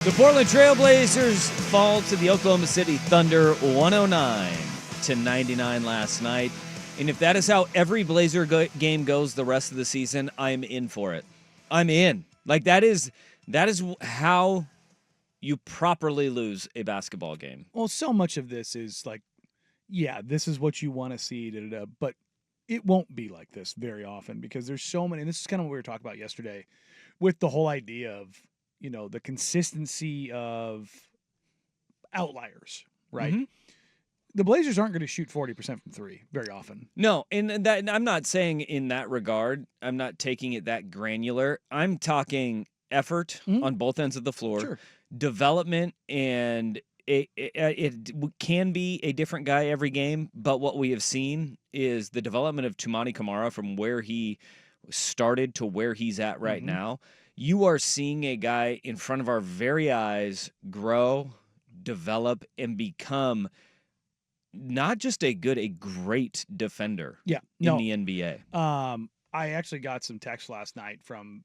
The Portland Trailblazers fall to the Oklahoma City Thunder 109-99 last night. And if that is how every Blazer game goes the rest of the season, I'm in for it. I'm in. Like that is how you properly lose a basketball game. Well, so much of this is like, yeah, this is what you want to see, but it won't be like this very often because there's so many, and this is kind of what we were talking about yesterday with the whole idea of, the consistency of outliers, right? Mm-hmm. The Blazers aren't going to shoot 40% from three very often. No, and I'm not saying in that regard, I'm not taking it that granular. I'm talking effort on both ends of the floor, development, and it can be a different guy every game, but what we have seen is the development of Toumani Camara from where he started to where he's at right now. You are seeing a guy in front of our very eyes grow, develop, and become not just a great defender in the NBA. I actually got some text last night from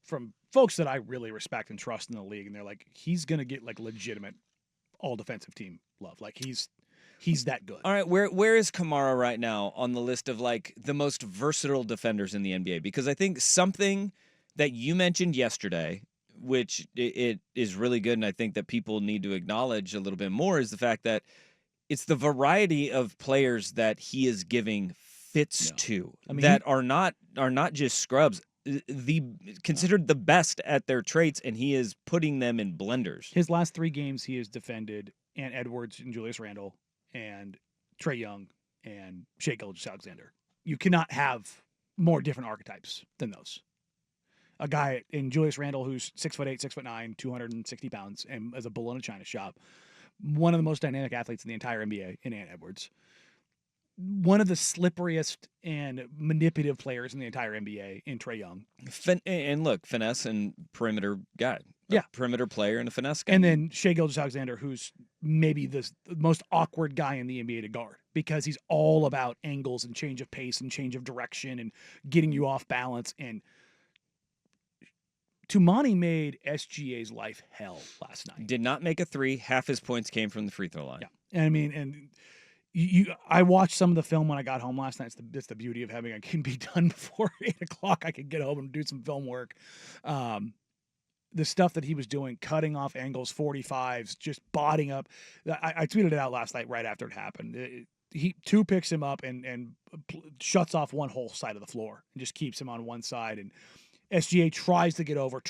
folks that I really respect and trust in the league, and they're like, he's going to get like legitimate all-defensive team love. Like he's that good. All right, where is Kamara right now on the list of like the most versatile defenders in the NBA? Because I think something that you mentioned yesterday, which it is really good, and I think that people need to acknowledge a little bit more, is the fact that it's the variety of players that he is giving fits to that are not just scrubs. Considered the best at their traits, and he is putting them in blenders. His last 3 games, he has defended Ant Edwards and Julius Randle and Trae Young and Shai Gilgeous-Alexander. You cannot have more different archetypes than those. A guy in Julius Randle who's 6'8", 6'9", 260 pounds, and as a bull in a china shop. One of the most dynamic athletes in the entire NBA in Ant Edwards. One of the slipperiest and manipulative players in the entire NBA in Trae Young. And look, finesse and perimeter guy. Perimeter player and a finesse guy. And then Shai Gilgeous-Alexander, who's maybe the most awkward guy in the NBA to guard because he's all about angles and change of pace and change of direction and getting you off balance. And Toumani made SGA's life hell last night. Did not make a 3. Half his points came from the free throw line. Yeah, and I mean, I watched some of the film when I got home last night. It's the beauty of having a game be done before 8 o'clock. I could get home and do some film work. The stuff that he was doing, cutting off angles, 45s, just botting up. I tweeted it out last night right after it happened. Two picks him up and shuts off one whole side of the floor and just keeps him on one side. And SGA tries to get over,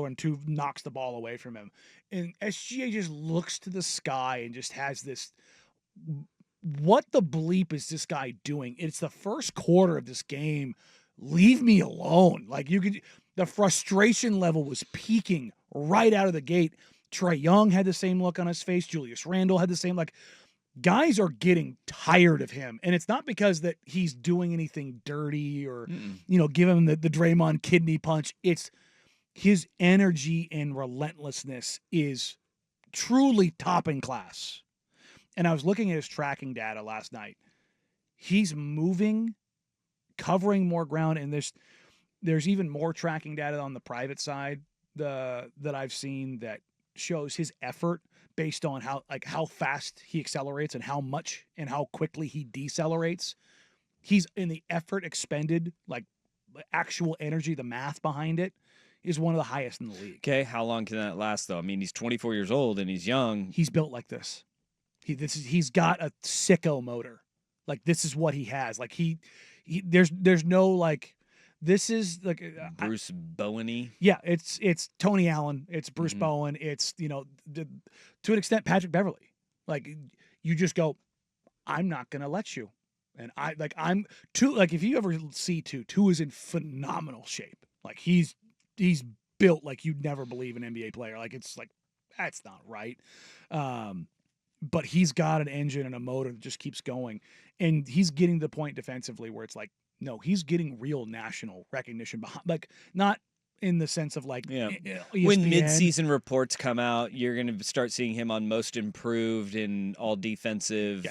and 2 knocks the ball away from him. And SGA just looks to the sky and just has this, what the bleep is this guy doing? It's the first quarter of this game. Leave me alone. Like the frustration level was peaking right out of the gate. Trae Young had the same look on his face. Julius Randle had the same, guys are getting tired of him. And it's not because that he's doing anything dirty or, give him the Draymond kidney punch. It's his energy and relentlessness is truly top in class. And I was looking at his tracking data last night. He's moving, covering more ground, and there's even more tracking data on the private side that I've seen that shows his effort based on how fast he accelerates and how much and how quickly he decelerates. He's in the effort expended, actual energy, the math behind it is one of the highest in the league. Okay, how long can that last though? I mean, he's 24 years old and he's young. He's built like this. He's got a sicko motor. This is what he has. There's no this is Bruce Bowen-y. Yeah, it's Tony Allen, it's Bruce Bowen, it's to an extent Patrick Beverley. You just go, I'm not gonna let you, and I'm two. If you ever see two is in phenomenal shape. He's built like you'd never believe an NBA player. That's not right. But he's got an engine and a motor that just keeps going, and he's getting to the point defensively where it's no, he's getting real national recognition behind, not in the sense of ESPN. When mid-season reports come out, you're going to start seeing him on most improved and all defensive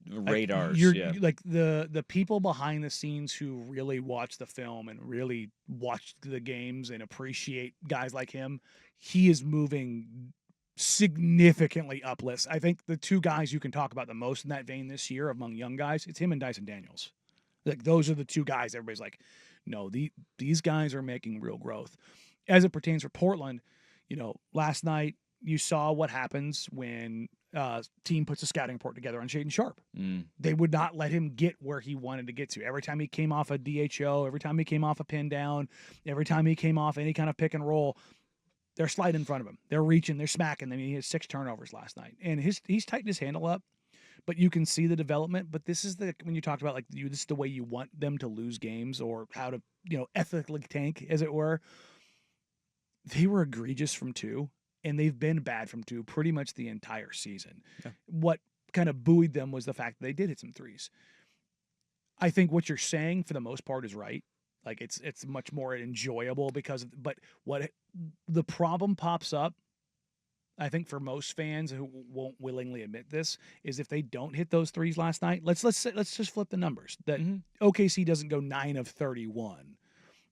radars. The people behind the scenes who really watch the film and really watch the games and appreciate guys like him. He is moving significantly uplifts. I think the two guys you can talk about the most in that vein this year among young guys, it's him and Dyson Daniels. Like, those are the two guys everybody's like, no, these guys are making real growth. As it pertains for Portland, last night you saw what happens when team puts a scouting report together on Shaedon Sharpe. They would not let him get where he wanted to get to. Every time he came off a DHO, every time he came off a pin down, every time he came off any kind of pick and roll, they're sliding in front of him. They're reaching, they're smacking them. He had 6 turnovers last night. And he's tightened his handle up, but you can see the development. But this is when you talked about, like, this is the way you want them to lose games, or how to, ethically tank, as it were. They were egregious from 2, and they've been bad from 2 pretty much the entire season. Yeah. What kind of buoyed them was the fact that they did hit some threes. I think what you're saying for the most part is right. Like, it's much more enjoyable but what the problem pops up, I think, for most fans who won't willingly admit this, is if they don't hit those threes last night. Let's just flip the numbers. That OKC doesn't go 9 of 31.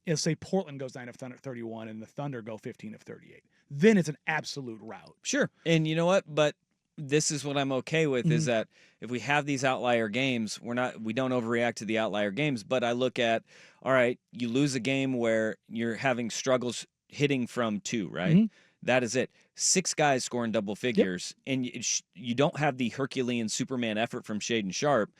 Let's say Portland goes 9 of 31 and the Thunder go 15 of 38. Then it's an absolute rout. Sure. And you know what? But this is what I'm okay with, is that if we have these outlier games, we don't overreact to the outlier games. But I look at, all right, you lose a game where you're having struggles hitting from 2, right? That is it. 6 guys scoring double figures, and you don't have the Herculean Superman effort from Shaedon Sharpe,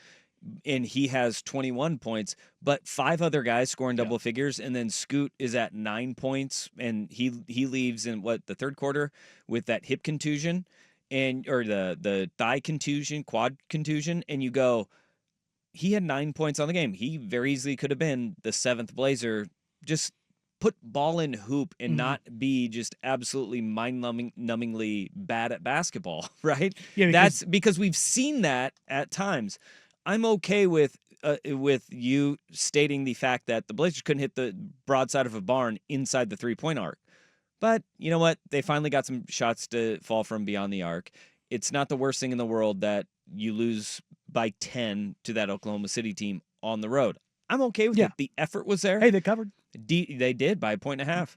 and he has 21 points, but 5 other guys scoring double figures, and then Scoot is at 9 points, and he leaves in the third quarter with that hip contusion, or the thigh contusion, quad contusion, and you go, he had 9 points on the game. He very easily could have been the 7th Blazer. Just put ball in hoop and not be just absolutely mind-numbingly bad at basketball, right? Yeah, that's because we've seen that at times. I'm okay with you stating the fact that the Blazers couldn't hit the broadside of a barn inside the three-point arc. But you know what? They finally got some shots to fall from beyond the arc. It's not the worst thing in the world that you lose by 10 to that Oklahoma City team on the road. I'm okay with it. The effort was there. Hey, they covered. They did by 1.5.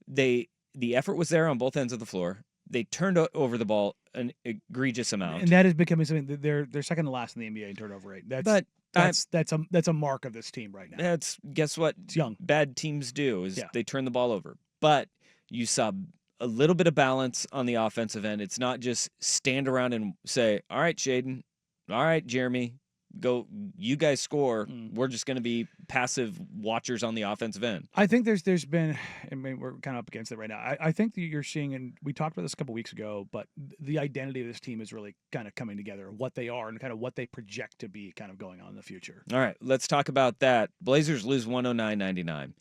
The effort was there on both ends of the floor. They turned over the ball an egregious amount, and that is becoming something that they're second to last in the NBA in turnover rate. That's a mark of this team right now. Guess what? It's young. Bad teams do is they turn the ball over. But you saw a little bit of balance on the offensive end. It's not just stand around and say, "All right, Shaedon. All right, Jeremy. Go, you guys score. We're just going to be passive watchers on the offensive end." I think there's been, I mean, we're kind of up against it right now. I think that you're seeing, and we talked about this a couple weeks ago, but the identity of this team is really kind of coming together, what they are and kind of what they project to be kind of going on in the future. All right, let's talk about that. Blazers lose 109-99.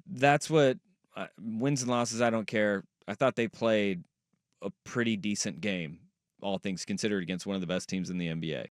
That's what wins and losses, I don't care. I thought they played a pretty decent game, all things considered, against one of the best teams in the NBA.